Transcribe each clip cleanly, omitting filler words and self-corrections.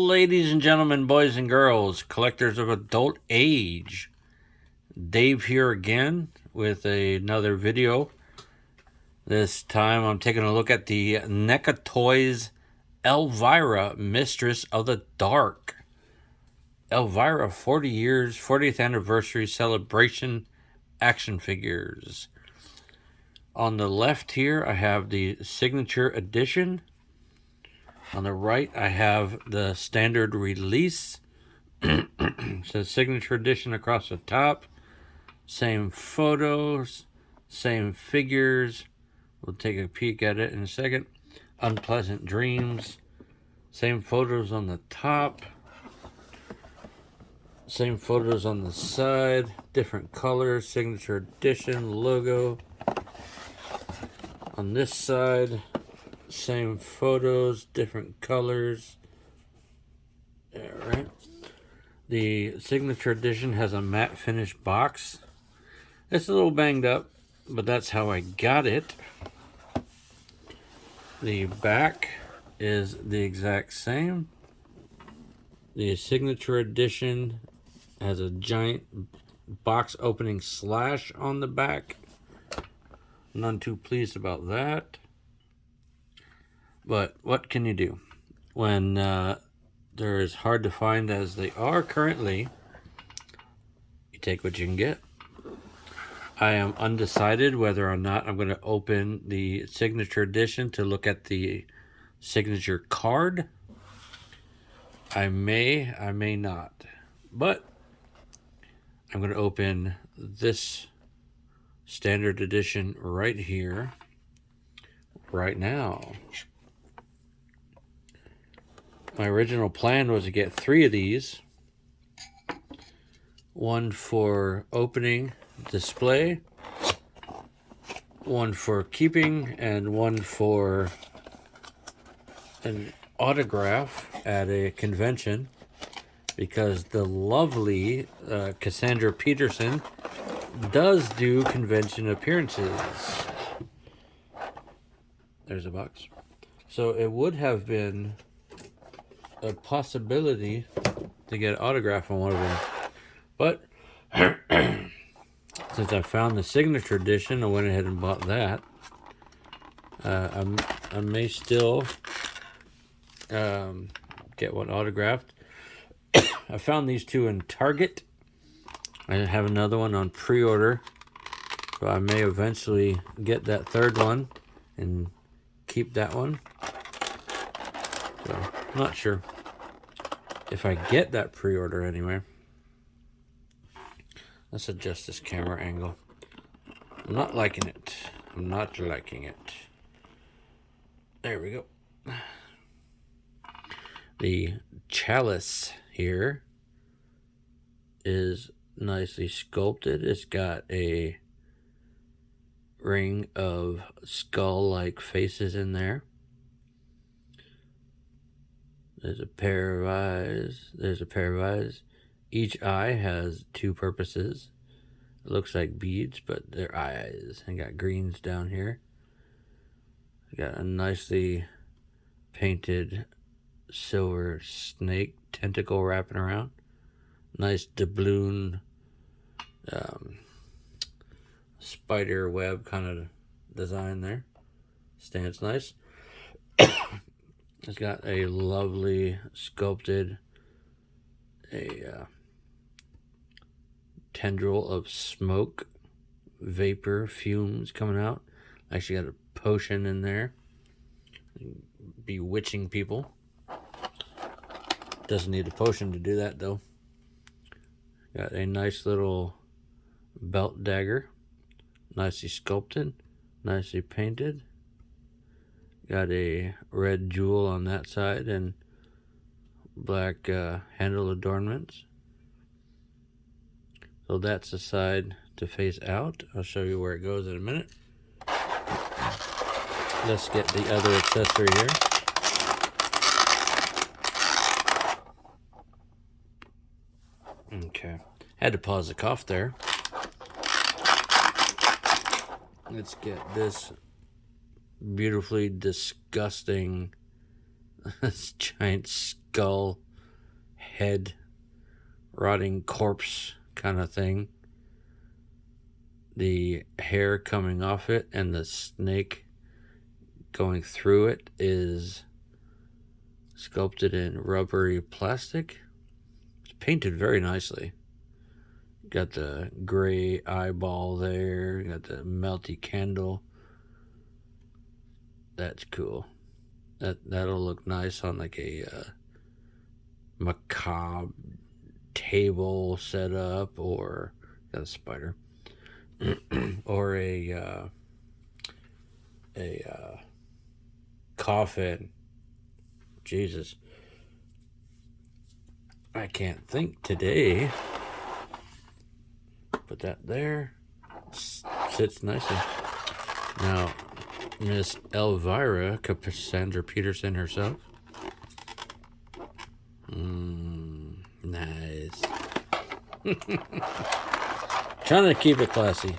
Ladies and gentlemen, boys and girls, collectors of adult age, Dave here again with another video. This time I'm taking a look at the NECA Toys Elvira, Mistress of the Dark. Elvira 40th anniversary celebration action figures. On the left here I have the signature edition. On the right, I have the standard release. It says signature edition across the top. Same photos, same figures. We'll take a peek at it in a second. Unpleasant Dreams. Same photos on the top. Same photos on the side. Different colors. Signature edition logo. On this side, same photos, different colors. Alright. The signature edition has a matte finish box. It's a little banged up, but that's how I got it. The back is the exact same. The signature edition has a giant box opening slash on the back. None too pleased about that. But what can you do when they're as hard to find as they are currently? You take what you can get. I am undecided whether or not I'm going to open the signature edition to look at the signature card. I may not. But I'm going to open this standard edition right here, right now. My original plan was to get 3 of these. One for opening display, one for keeping, and one for an autograph at a convention, because the lovely Cassandra Peterson does do convention appearances. There's a box. So it would have been a possibility to get an autograph on one of them, but since I found the signature edition, I went ahead and bought that. I may still get one autographed. I found these 2 in Target. I have another one on pre-order, so I may eventually get that 3rd one and keep that one. So, I'm not sure if I get that pre-order anyway. Let's adjust this camera angle. I'm not liking it. I'm not liking it. There we go. The chalice here is nicely sculpted. It's got a ring of skull-like faces in there. There's a pair of eyes. There's a pair of eyes. Each eye has 2 purposes. It looks like beads, but they're eyes. And got greens down here. Got a nicely painted silver snake tentacle wrapping around. Nice doubloon spider web kind of design there. Stands nice. It's got a lovely sculpted tendril of smoke, vapor, fumes coming out. Actually got a potion in there, bewitching people. Doesn't need a potion to do that though. Got a nice little belt dagger, nicely sculpted, nicely painted. Got a red jewel on that side and black handle adornments. So that's the side to face out. I'll show you where it goes in a minute. Let's get the other accessory here. Okay, had to pause the cough there. Let's get this beautifully disgusting giant skull head, rotting corpse kind of thing. The hair coming off it and the snake going through it is sculpted in rubbery plastic. It's painted very nicely. Got the gray eyeball there. Got the melty candle. That's cool. That'll look nice on like a macabre table setup, or got a spider, or a coffin. Jesus, I can't think today. Put that there. Sits nicely. Now, Miss Elvira, Cassandra Peterson herself. Nice. Trying to keep it classy.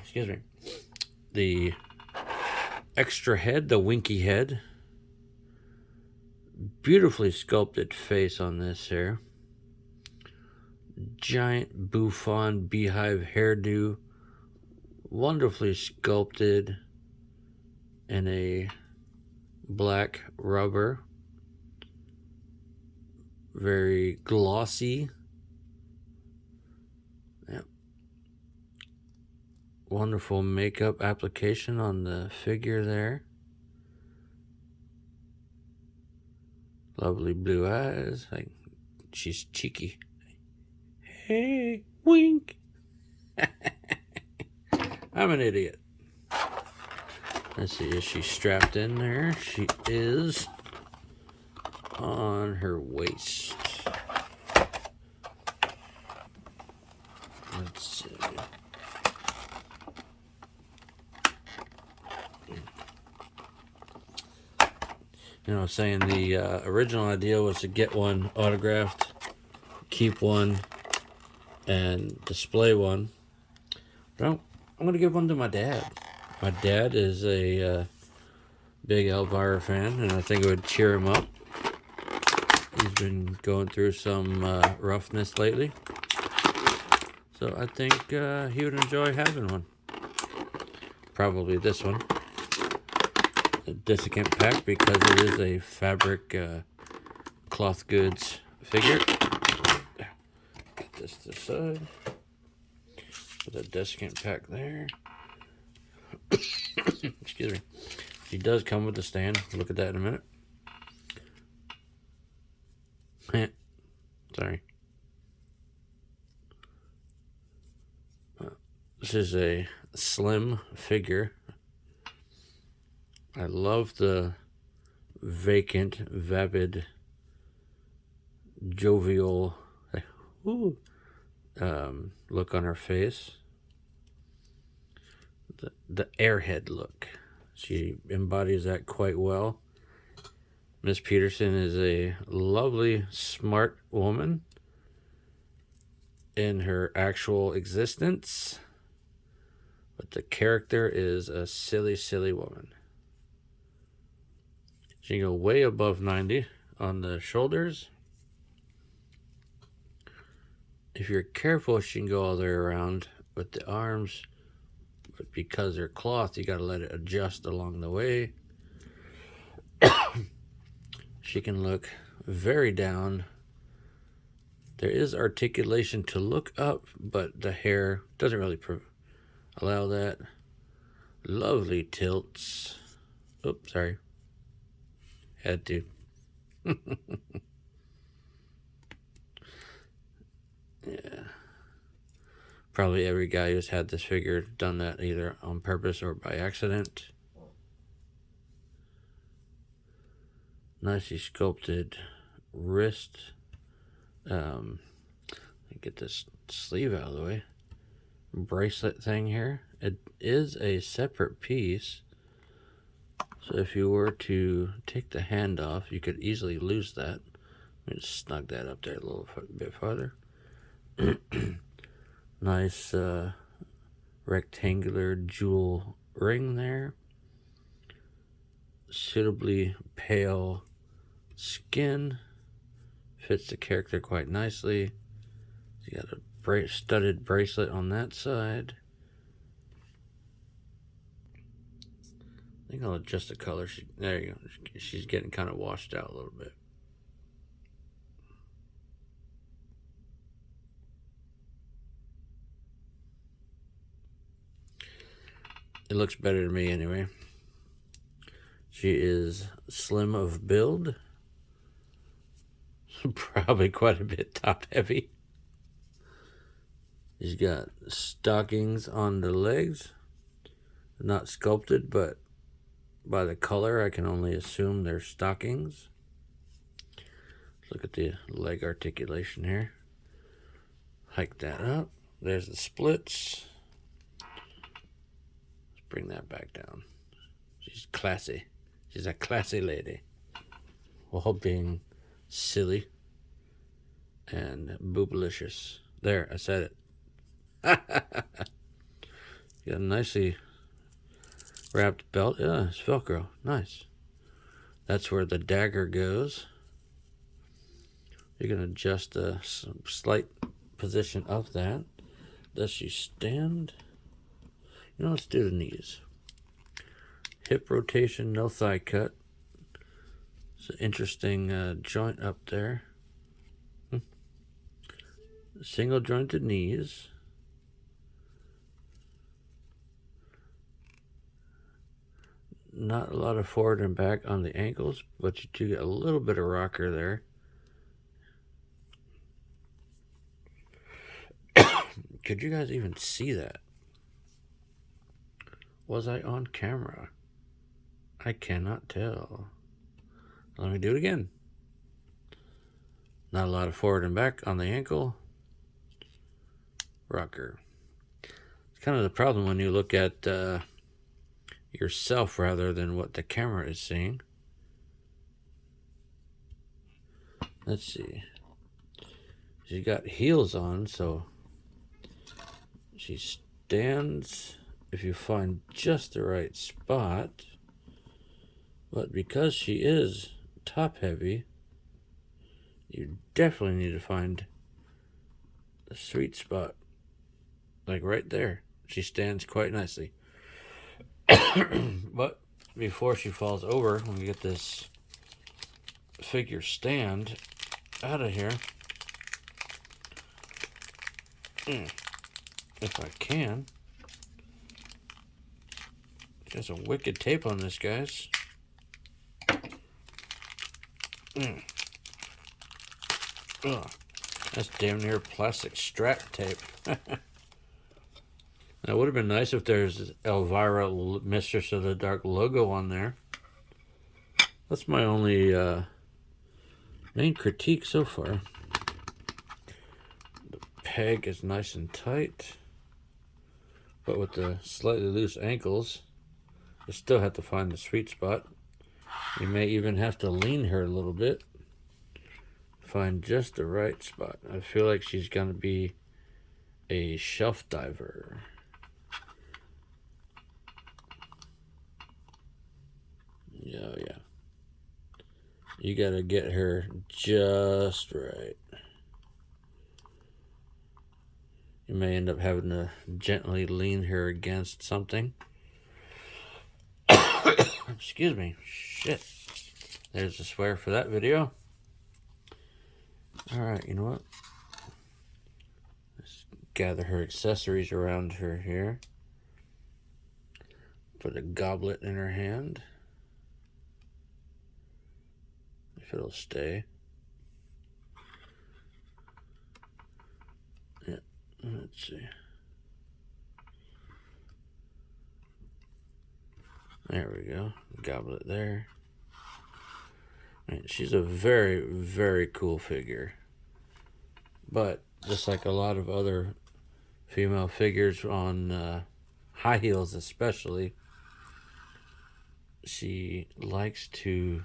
Excuse me. The extra head, the winky head. Beautifully sculpted face on this here. Giant bouffant beehive hairdo. Wonderfully sculpted in a black rubber. Very glossy. Yep. Wonderful makeup application on the figure there. Lovely blue eyes. Like she's cheeky. Hey, wink. I'm an idiot. Let's see, is she strapped in there? She is on her waist. Let's see. You know, saying the original idea was to get one autographed, keep one, and display one. But I'm going to give one to my dad. My dad is a big Elvira fan, and I think it would cheer him up. He's been going through some roughness lately. So I think he would enjoy having one. Probably this one. A desiccant pack, because it is a fabric cloth goods figure. Get this to the side. Put a desiccant pack there. Excuse me. He does come with a stand. Look at that in a minute. Sorry. This is a slim figure. I love the vacant, vapid, jovial look on her face. The airhead look. She embodies that quite well. Miss Peterson is a lovely, smart woman in her actual existence, but the character is a silly, silly woman. She can go way above 90 on the shoulders. If you're careful, she can go all the way around with the arms, but because they're cloth, you got to let it adjust along the way. She can look very down. There is articulation to look up, but the hair doesn't really allow that. Lovely tilts. Oops, sorry. Had to. Yeah. Probably every guy who's had this figure done that either on purpose or by accident. Nicely sculpted wrist. Get this sleeve out of the way. Bracelet thing here. It is a separate piece. So if you were to take the hand off, you could easily lose that. Let me just snug that up there a little bit farther. Nice rectangular jewel ring there. suitably pale skin. Fits the character quite nicely. You got a studded bracelet on that side. I think I'll adjust the color. There you go. She's getting kind of washed out a little bit. It looks better to me anyway. She is slim of build. Probably quite a bit top heavy. She's got stockings on the legs. Not sculpted, but by the color I can only assume they're stockings. Look at the leg articulation here. Hike that up. There's the splits. Let's bring that back down. She's classy. She's a classy lady. While being silly and boobalicious. There, I said it. Got a nicely wrapped belt. Yeah, it's Velcro. Nice. That's where the dagger goes. You're going to adjust the slight position of that. Does she stand? You know, let's do the knees. Hip rotation, no thigh cut. It's an interesting joint up there. Single jointed knees. Not a lot of forward and back on the ankles, but you do get a little bit of rocker there. Could you guys even see that? Was I on camera? I cannot tell. Let me do it again. Not a lot of forward and back on the ankle. Rocker. It's kind of the problem when you look at yourself rather than what the camera is seeing. Let's see. She's got heels on, so she stands if you find just the right spot. But because she is top heavy, you definitely need to find the sweet spot. Like right there. She stands quite nicely. But before she falls over, when we get this figure stand out of here, if I can. Got some wicked tape on this, guys. That's damn near plastic strap tape. It would have been nice if there's Elvira, Mistress of the Dark logo on there. That's my only main critique so far. The peg is nice and tight, but with the slightly loose ankles, you still have to find the sweet spot. You may even have to lean her a little bit. Find just the right spot. I feel like she's going to be a shelf diver. Oh, yeah. You got to get her just right. You may end up having to gently lean her against something. Excuse me. Shit. There's a swear for that video. Alright, you know what? Let's gather her accessories around her here. Put a goblet in her hand. If it'll stay. Yeah, let's see. There we go. Goblet there. And she's a very, very cool figure. But just like a lot of other female figures on high heels especially, she likes to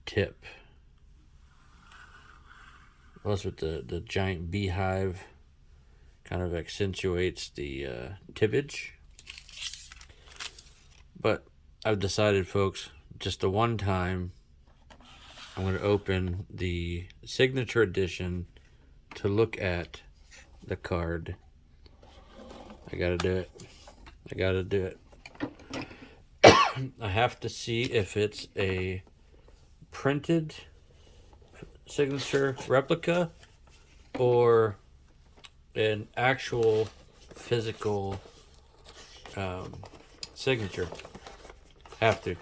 tip. Plus with the giant beehive kind of accentuates the tippage. But I've decided, folks, just the one time, I'm going to open the signature edition to look at the card. I gotta do it. I gotta do it. I have to see if it's a printed signature replica or an actual physical signature. Have to.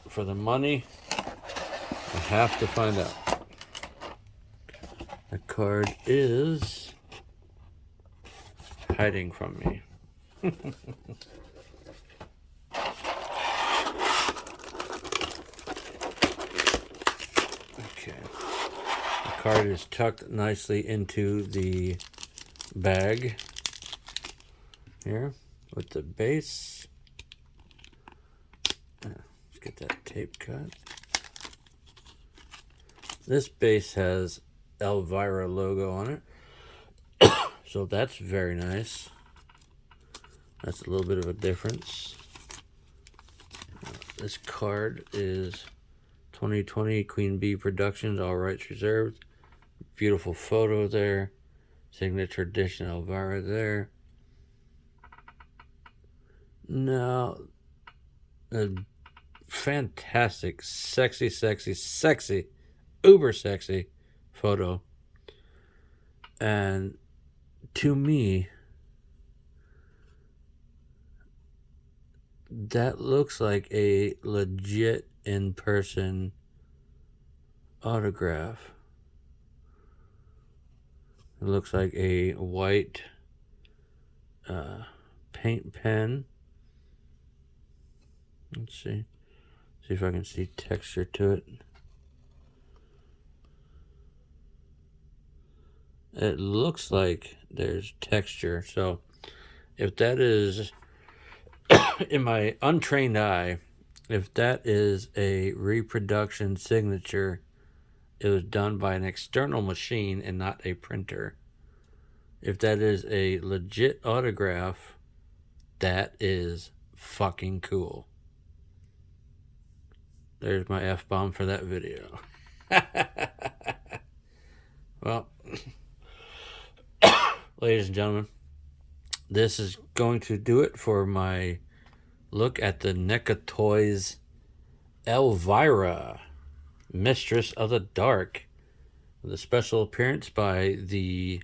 For the money, I have to find out. The card is hiding from me. Okay. The card is tucked nicely into the bag here with the base. Let's get that tape cut. This base has Elvira logo on it. So that's very nice. That's a little bit of a difference. This card is 2020 Queen Bee Productions, all rights reserved. Beautiful photo there. Signature edition Elvira there. Now, a fantastic, sexy, uber sexy photo. And to me, that looks like a legit in-person autograph. It looks like a white paint pen. Let's see if I can see texture to it. It looks like there's texture. So if that is, in my untrained eye, if that is a reproduction signature, it was done by an external machine and not a printer. If that is a legit autograph, that is fucking cool. There's my F-bomb for that video. Well, ladies and gentlemen, this is going to do it for my look at the NECA Toys Elvira, Mistress of the Dark, with a special appearance by the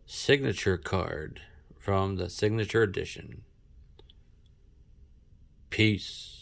signature card from the signature edition. Peace.